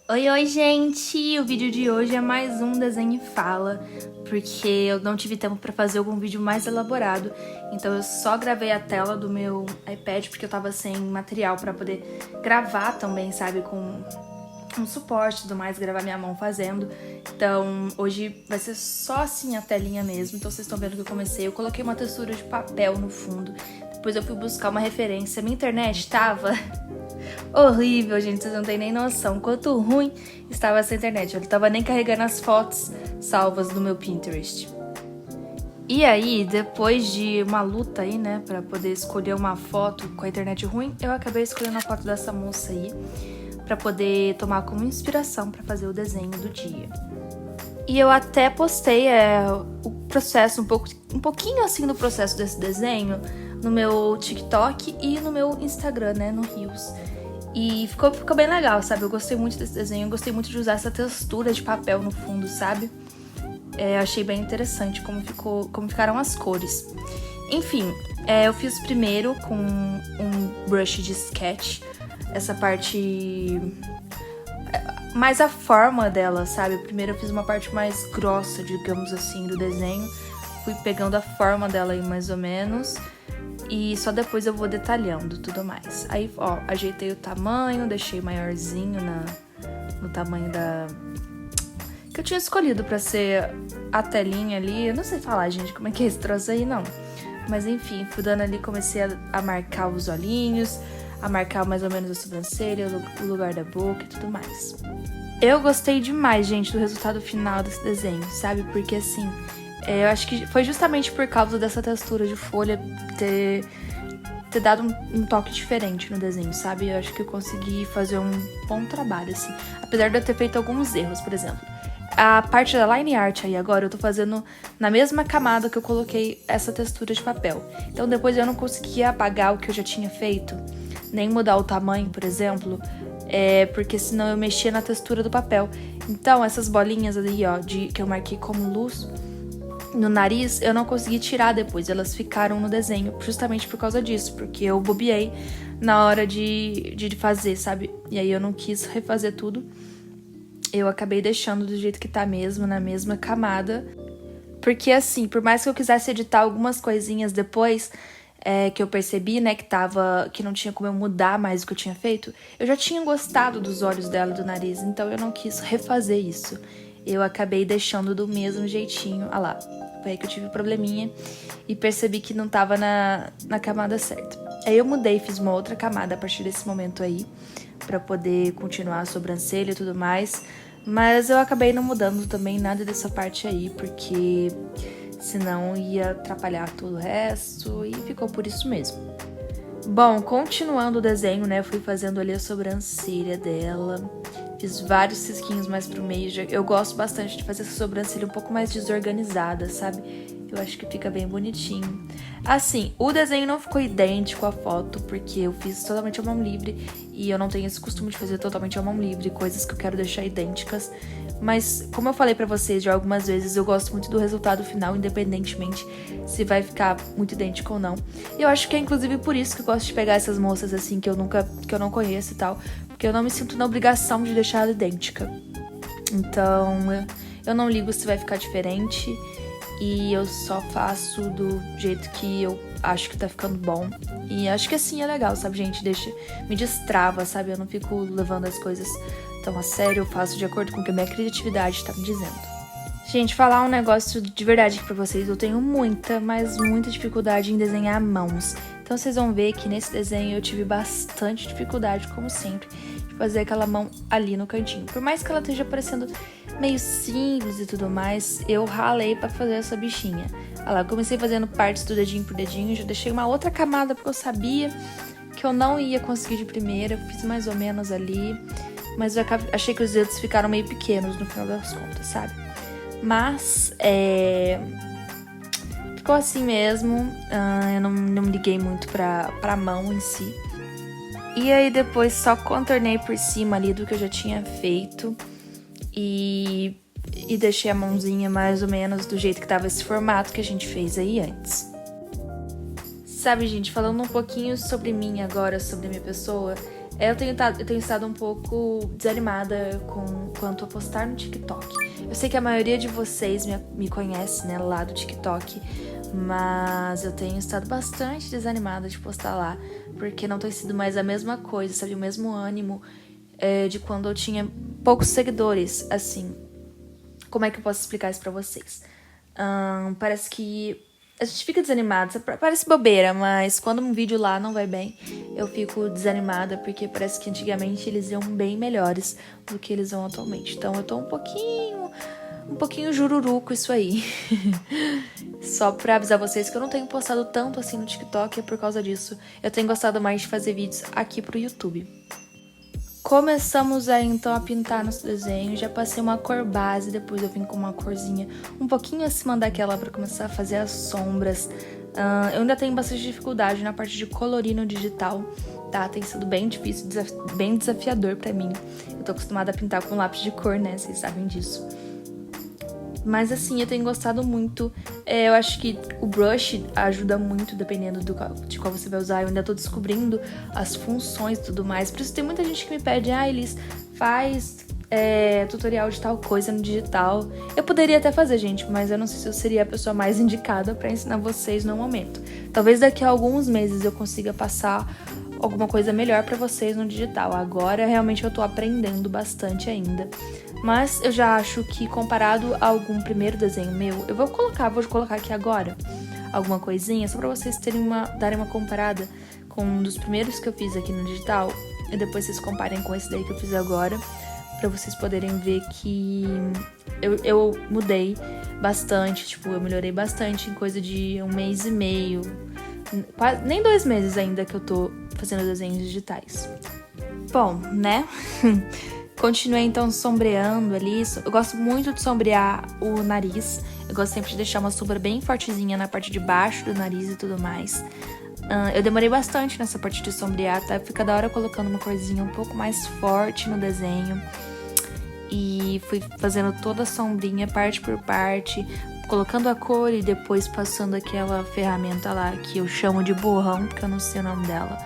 Oi, oi, gente! O vídeo de hoje é mais um desenho e fala, porque eu não tive tempo pra fazer algum vídeo mais elaborado, então eu só gravei a tela do meu iPad porque eu tava sem material pra poder gravar também, sabe, com um suporte e tudo mais, gravar minha mão fazendo. Então hoje vai ser só assim a telinha mesmo, então vocês estão vendo que eu comecei. Eu coloquei uma textura de papel no fundo, depois eu fui buscar uma referência. Minha internet tava horrível, gente, vocês não têm nem noção quanto ruim estava essa internet. Eu não tava nem carregando as fotos salvas do meu Pinterest. E aí, depois de uma luta aí, né, pra poder escolher uma foto com a internet ruim, eu acabei escolhendo a foto dessa moça aí, pra poder tomar como inspiração pra fazer o desenho do dia. E eu até postei o processo, um pouquinho assim do processo desse desenho, no meu TikTok e no meu Instagram, né, no Reels. E ficou bem legal, sabe? Eu gostei muito desse desenho, eu gostei muito de usar essa textura de papel no fundo, sabe? Achei bem interessante como ficaram as cores. Enfim, eu fiz primeiro com um brush de sketch, essa parte... mais a forma dela, sabe? Primeiro eu fiz uma parte mais grossa, digamos assim, do desenho. Fui pegando a forma dela aí mais ou menos. E só depois eu vou detalhando tudo mais. Aí, ó, ajeitei o tamanho, deixei maiorzinho no tamanho que eu tinha escolhido pra ser a telinha ali. Eu não sei falar, gente, como é que é esse troço aí, não. Mas enfim, fui dando ali, comecei a marcar os olhinhos, a marcar mais ou menos a sobrancelha, o lugar da boca e tudo mais. Eu gostei demais, gente, do resultado final desse desenho, sabe? Porque assim... eu acho que foi justamente por causa dessa textura de folha ter dado um toque diferente no desenho, sabe? Eu acho que eu consegui fazer um bom trabalho, assim. Apesar de eu ter feito alguns erros, por exemplo. A parte da line art aí agora eu tô fazendo na mesma camada que eu coloquei essa textura de papel. Então depois eu não conseguia apagar o que eu já tinha feito, nem mudar o tamanho, por exemplo, porque senão eu mexia na textura do papel. Então essas bolinhas ali, ó, que eu marquei como luz... no nariz, eu não consegui tirar depois, elas ficaram no desenho justamente por causa disso, porque eu bobeei na hora de fazer, sabe? E aí eu não quis refazer tudo, eu acabei deixando do jeito que tá mesmo, na mesma camada, porque assim, por mais que eu quisesse editar algumas coisinhas depois, que eu percebi, né, que não tinha como eu mudar mais o que eu tinha feito, eu já tinha gostado dos olhos dela, do nariz, então eu não quis refazer isso. Eu acabei deixando do mesmo jeitinho, ah lá, foi aí que eu tive um probleminha e percebi que não tava na camada certa. Aí eu mudei, fiz uma outra camada a partir desse momento aí, pra poder continuar a sobrancelha e tudo mais, mas eu acabei não mudando também nada dessa parte aí, porque senão ia atrapalhar todo o resto e ficou por isso mesmo. Bom, continuando o desenho, né, eu fui fazendo ali a sobrancelha dela, fiz vários risquinhos mais pro meio. Eu gosto bastante de fazer essa sobrancelha um pouco mais desorganizada, sabe? Eu acho que fica bem bonitinho. Assim, o desenho não ficou idêntico à foto, porque eu fiz totalmente à mão livre e eu não tenho esse costume de fazer totalmente à mão livre, coisas que eu quero deixar idênticas. Mas, como eu falei pra vocês já algumas vezes, eu gosto muito do resultado final, independentemente se vai ficar muito idêntico ou não. E eu acho que é inclusive por isso que eu gosto de pegar essas moças assim que eu não conheço e tal, porque eu não me sinto na obrigação de deixar ela idêntica. Então, eu não ligo se vai ficar diferente e eu só faço do jeito que eu acho que tá ficando bom. E acho que assim é legal, sabe, gente? Me destrava, sabe? Eu não fico levando as coisas tão a sério, eu faço de acordo com o que a minha criatividade tá me dizendo. Gente, falar um negócio de verdade aqui pra vocês, eu tenho muita, mas muita dificuldade em desenhar mãos. Então vocês vão ver que nesse desenho eu tive bastante dificuldade, como sempre, de fazer aquela mão ali no cantinho. Por mais que ela esteja parecendo meio simples e tudo mais, eu ralei pra fazer essa bichinha. Olha lá, eu comecei fazendo partes do dedinho por dedinho, já deixei uma outra camada porque eu sabia que eu não ia conseguir de primeira, eu fiz mais ou menos ali, mas eu achei que os dedos ficaram meio pequenos no final das contas, sabe? Mas, ficou assim mesmo, eu não me liguei muito pra mão em si. E aí depois só contornei por cima ali do que eu já tinha feito e deixei a mãozinha mais ou menos do jeito que tava esse formato que a gente fez aí antes. Sabe, gente, falando um pouquinho sobre mim agora, sobre a minha pessoa, Eu tenho estado um pouco desanimada quanto a postar no TikTok. Eu sei que a maioria de vocês me conhece, né, lá do TikTok, mas eu tenho estado bastante desanimada de postar lá, porque não tem sido mais a mesma coisa, sabe? O mesmo ânimo de quando eu tinha poucos seguidores, assim. Como é que eu posso explicar isso pra vocês? Parece que a gente fica desanimado, parece bobeira, mas quando um vídeo lá não vai bem, eu fico desanimada, porque parece que antigamente eles iam bem melhores do que eles vão atualmente. Então eu tô um pouquinho jururu com isso aí. Só pra avisar vocês que eu não tenho postado tanto assim no TikTok, é por causa disso. Eu tenho gostado mais de fazer vídeos aqui pro YouTube. Começamos aí então a pintar nosso desenho, já passei uma cor base, depois eu vim com uma corzinha um pouquinho acima daquela para começar a fazer as sombras. Eu ainda tenho bastante dificuldade na parte de colorir no digital, tá? Tem sido bem difícil, bem desafiador pra mim. Eu tô acostumada a pintar com lápis de cor, né? Vocês sabem disso. Mas assim, eu tenho gostado muito. Eu acho que o brush ajuda muito, dependendo de qual você vai usar. Eu ainda tô descobrindo as funções e tudo mais. Por isso tem muita gente que me pede, Elis, faz tutorial de tal coisa no digital. Eu poderia até fazer, gente, mas eu não sei se eu seria a pessoa mais indicada pra ensinar vocês no momento. Talvez daqui a alguns meses eu consiga passar alguma coisa melhor pra vocês no digital. Agora, realmente, eu tô aprendendo bastante ainda. Mas eu já acho que, comparado a algum primeiro desenho meu, vou colocar aqui agora alguma coisinha, só pra vocês darem uma comparada com um dos primeiros que eu fiz aqui no digital, e depois vocês comparem com esse daí que eu fiz agora, pra vocês poderem ver que eu mudei bastante, tipo, eu melhorei bastante em coisa de 1 mês e meio, nem 2 meses ainda que eu tô fazendo desenhos digitais. Bom, né? Continuei então sombreando ali. Eu gosto muito de sombrear o nariz. Eu gosto sempre de deixar uma sombra bem fortezinha na parte de baixo do nariz e tudo mais. Eu demorei bastante nessa parte de sombrear, tá? Fica da hora colocando uma corzinha um pouco mais forte no desenho. E fui fazendo toda a sombrinha, parte por parte, colocando a cor e depois passando aquela ferramenta lá que eu chamo de borrão, porque eu não sei o nome dela.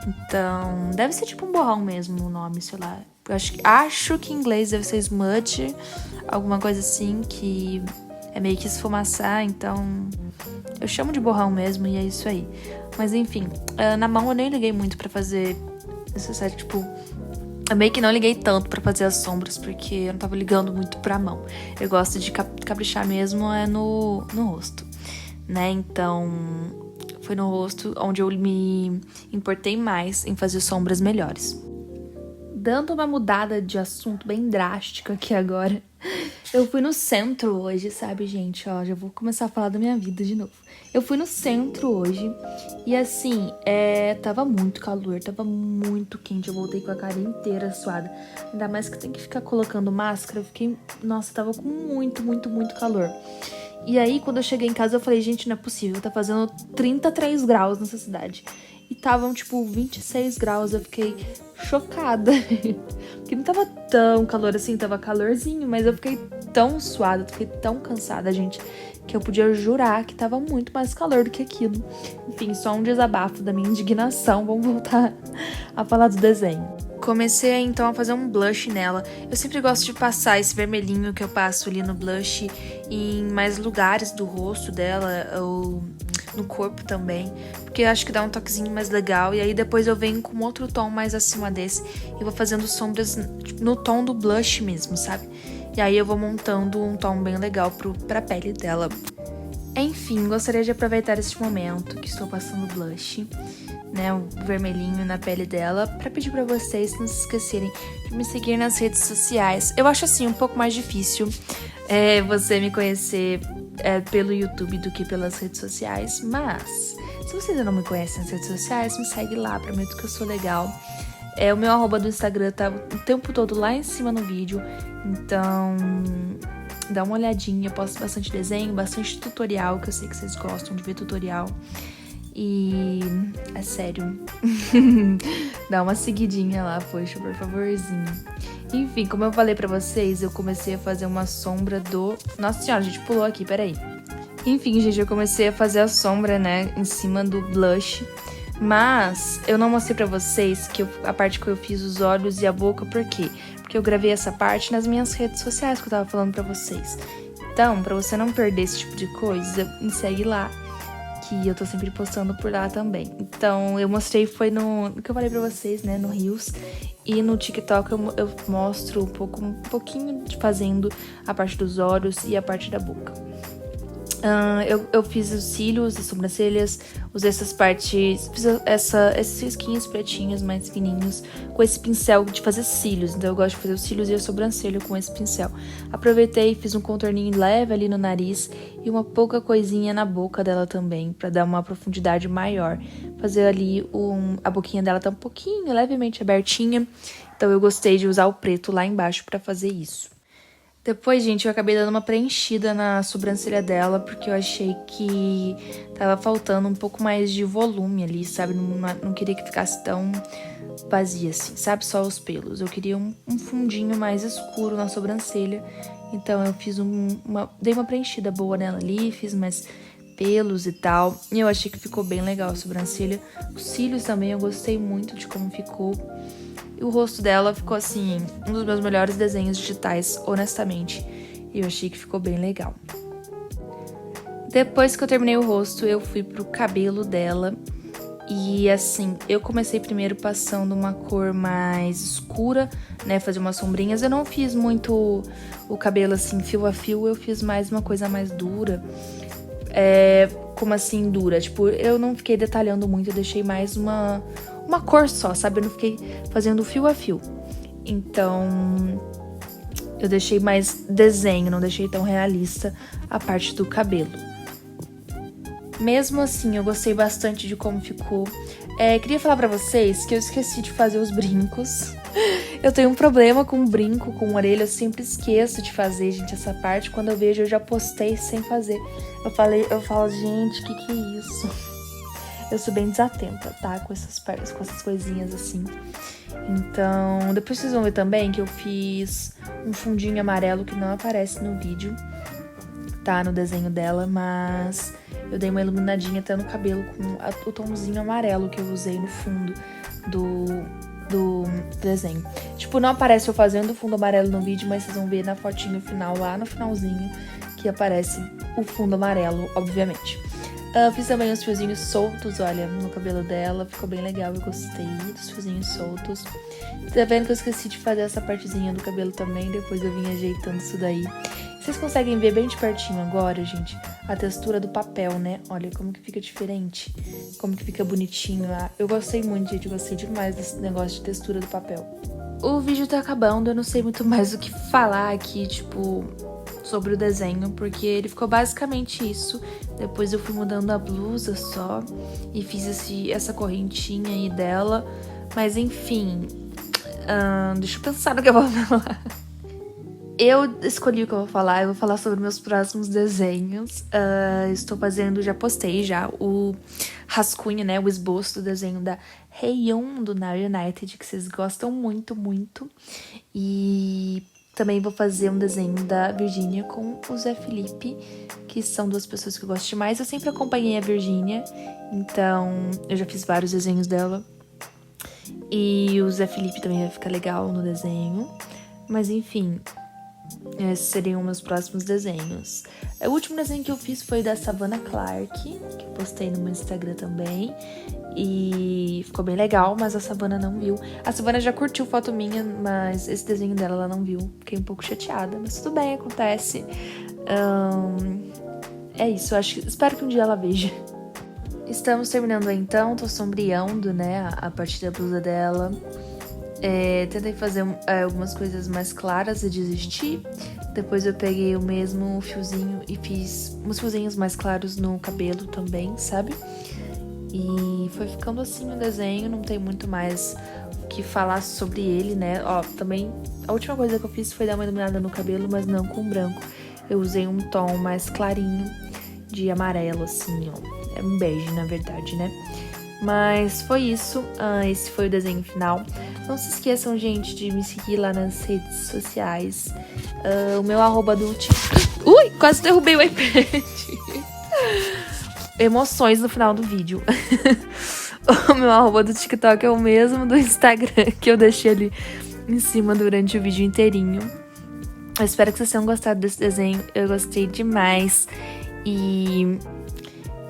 Então, deve ser tipo um borrão mesmo o nome, sei lá. Acho que em inglês deve ser smudge, alguma coisa assim, que é meio que esfumaçar, então eu chamo de borrão mesmo e é isso aí. Mas enfim, na mão eu nem liguei muito pra fazer necessário, tipo, eu meio que não liguei tanto pra fazer as sombras, porque eu não tava ligando muito pra mão. Eu gosto de caprichar mesmo no rosto, né? Então, foi no rosto onde eu me importei mais em fazer sombras melhores. Dando uma mudada de assunto bem drástica aqui agora, eu fui no centro hoje, sabe, gente? Ó, já vou começar a falar da minha vida de novo. Eu fui no centro hoje e, assim, tava muito calor, tava muito quente. Eu voltei com a cara inteira suada. Ainda mais que tem que ficar colocando máscara. Eu fiquei, nossa, tava com muito, muito, muito calor. E aí, quando eu cheguei em casa, eu falei, gente, não é possível, tá fazendo 33 graus nessa cidade. E estavam, tipo, 26 graus, eu fiquei chocada. Porque não tava tão calor assim, tava calorzinho, mas eu fiquei tão suada, fiquei tão cansada, gente, que eu podia jurar que tava muito mais calor do que aquilo. Enfim, só um desabafo da minha indignação, vamos voltar a falar do desenho. Comecei então a fazer um blush nela. Eu sempre gosto de passar esse vermelhinho que eu passo ali no blush em mais lugares do rosto dela, ou no corpo também, porque eu acho que dá um toquezinho mais legal. E aí depois eu venho com outro tom mais acima desse e vou fazendo sombras no tom do blush mesmo, sabe? E aí eu vou montando um tom bem legal pra pele dela. Enfim, gostaria de aproveitar este momento que estou passando blush, né, o vermelhinho na pele dela, pra pedir pra vocês não se esquecerem de me seguir nas redes sociais. Eu acho assim um pouco mais difícil você me conhecer pelo YouTube do que pelas redes sociais, mas se vocês ainda não me conhecem nas redes sociais, me segue lá, prometo que eu sou legal. O meu arroba do Instagram tá o tempo todo lá em cima no vídeo, então dá uma olhadinha. Eu posto bastante desenho, bastante tutorial, que eu sei que vocês gostam de ver tutorial. E é sério, dá uma seguidinha lá, poxa, por favorzinho. Enfim, como eu falei pra vocês, eu comecei a fazer uma sombra do... Nossa senhora, a gente pulou aqui, peraí. Enfim, gente, eu comecei a fazer a sombra, né, em cima do blush, Mas eu não mostrei pra vocês a parte que eu fiz os olhos e a boca, por quê? Porque eu gravei essa parte nas minhas redes sociais que eu tava falando pra vocês. Então, pra você não perder esse tipo de coisa, me segue lá, que eu tô sempre postando por lá também. Então, eu mostrei, foi no que eu falei pra vocês, né, no Reels. E no TikTok eu mostro um pouquinho de fazendo a parte dos olhos e a parte da boca. Eu fiz os cílios, as sobrancelhas, usei essas partes, fiz esses risquinhos pretinhos mais fininhos com esse pincel de fazer cílios. Então eu gosto de fazer os cílios e a sobrancelha com esse pincel. Aproveitei e fiz um contorninho leve ali no nariz e uma pouca coisinha na boca dela também, pra dar uma profundidade maior. Fazer ali a boquinha dela tá um pouquinho, levemente abertinha. Então eu gostei de usar o preto lá embaixo pra fazer isso. Depois, gente, eu acabei dando uma preenchida na sobrancelha dela, porque eu achei que tava faltando um pouco mais de volume ali, sabe? Não queria que ficasse tão vazia assim, sabe? Só os pelos. Eu queria um fundinho mais escuro na sobrancelha. Então eu fiz dei uma preenchida boa nela ali, fiz mais pelos e tal. E eu achei que ficou bem legal a sobrancelha. Os cílios também, eu gostei muito de como ficou. E o rosto dela ficou, assim, um dos meus melhores desenhos digitais, honestamente. E eu achei que ficou bem legal. Depois que eu terminei o rosto, eu fui pro cabelo dela. E, assim, eu comecei primeiro passando uma cor mais escura, né? Fazer umas sombrinhas. Eu não fiz muito o cabelo, assim, fio a fio. Eu fiz mais uma coisa mais dura. Como assim, dura? Tipo, eu não fiquei detalhando muito. Eu deixei mais uma cor só, sabe? Eu não fiquei fazendo fio a fio. Então, eu deixei mais desenho, não deixei tão realista a parte do cabelo. Mesmo assim, eu gostei bastante de como ficou. Queria falar pra vocês que eu esqueci de fazer os brincos. Eu tenho um problema com brinco, com orelha. Eu sempre esqueço de fazer, gente, essa parte. Quando eu vejo, eu já postei sem fazer. Eu falo, gente, que é isso? Eu sou bem desatenta, tá? Com essas coisinhas assim. Então, depois vocês vão ver também que eu fiz um fundinho amarelo que não aparece no vídeo, tá? No desenho dela, mas eu dei uma iluminadinha até no cabelo com o tomzinho amarelo que eu usei no fundo do desenho. Tipo, não aparece eu fazendo o fundo amarelo no vídeo, mas vocês vão ver na fotinho final, lá no finalzinho, que aparece o fundo amarelo, obviamente. Fiz também os fiozinhos soltos, olha, no cabelo dela. Ficou bem legal, eu gostei dos fiozinhos soltos. Tá vendo que eu esqueci de fazer essa partezinha do cabelo também. Depois eu vim ajeitando isso daí. Vocês conseguem ver bem de pertinho agora, gente, a textura do papel, né? Olha como que fica diferente, como que fica bonitinho. Eu gostei muito, gente, eu gostei demais desse negócio de textura do papel. O vídeo tá acabando, eu não sei muito mais o que falar aqui, tipo, sobre o desenho, porque ele ficou basicamente isso. Depois eu fui mudando a blusa só e fiz essa correntinha aí dela. Mas enfim, deixa eu pensar no que eu vou falar. Eu escolhi o que eu vou falar. Eu vou falar sobre meus próximos desenhos. Estou fazendo, já postei já o rascunho, né, o esboço do desenho da Haeyeon do Now United, que vocês gostam muito, muito. E também vou fazer um desenho da Virgínia com o Zé Felipe, que são duas pessoas que eu gosto demais. Eu sempre acompanhei a Virgínia, então eu já fiz vários desenhos dela. E o Zé Felipe também vai ficar legal no desenho. Mas enfim, esses seriam meus próximos desenhos. O último desenho que eu fiz foi da Savannah Clark, que eu postei no meu Instagram também. E ficou bem legal, mas a Savannah não viu. A Savannah já curtiu foto minha, mas esse desenho dela ela não viu. Fiquei um pouco chateada, mas tudo bem, acontece. É isso, espero que um dia ela veja. Estamos terminando então, tô sombreando, né, a parte da blusa dela. Tentei fazer algumas coisas mais claras e desisti. Depois eu peguei o mesmo fiozinho e fiz uns fiozinhos mais claros no cabelo também, sabe? E foi ficando assim o desenho, não tem muito mais o que falar sobre ele, né? Também a última coisa que eu fiz foi dar uma iluminada no cabelo, mas não com branco. Eu usei um tom mais clarinho de amarelo, assim, ó. É um bege, na verdade, né? Mas foi isso, esse foi o desenho final. Não se esqueçam, gente, de me seguir lá nas redes sociais. O meu @ Ui, quase derrubei o iPad. Emoções no final do vídeo. O meu arroba do TikTok é o mesmo do Instagram, que eu deixei ali em cima durante o vídeo inteirinho. Eu espero que vocês tenham gostado desse desenho. Eu gostei demais. E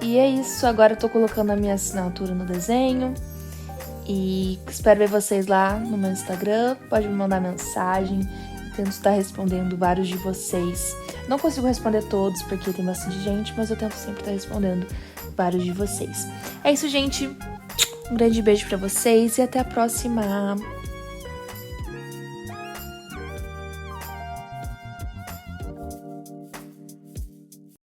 é isso. Agora eu tô colocando a minha assinatura no desenho. E espero ver vocês lá no meu Instagram. Pode me mandar mensagem. Tento estar respondendo vários de vocês. Não consigo responder todos porque tem bastante gente, mas eu tento sempre estar respondendo vários de vocês. É isso, gente. Um grande beijo pra vocês e até a próxima.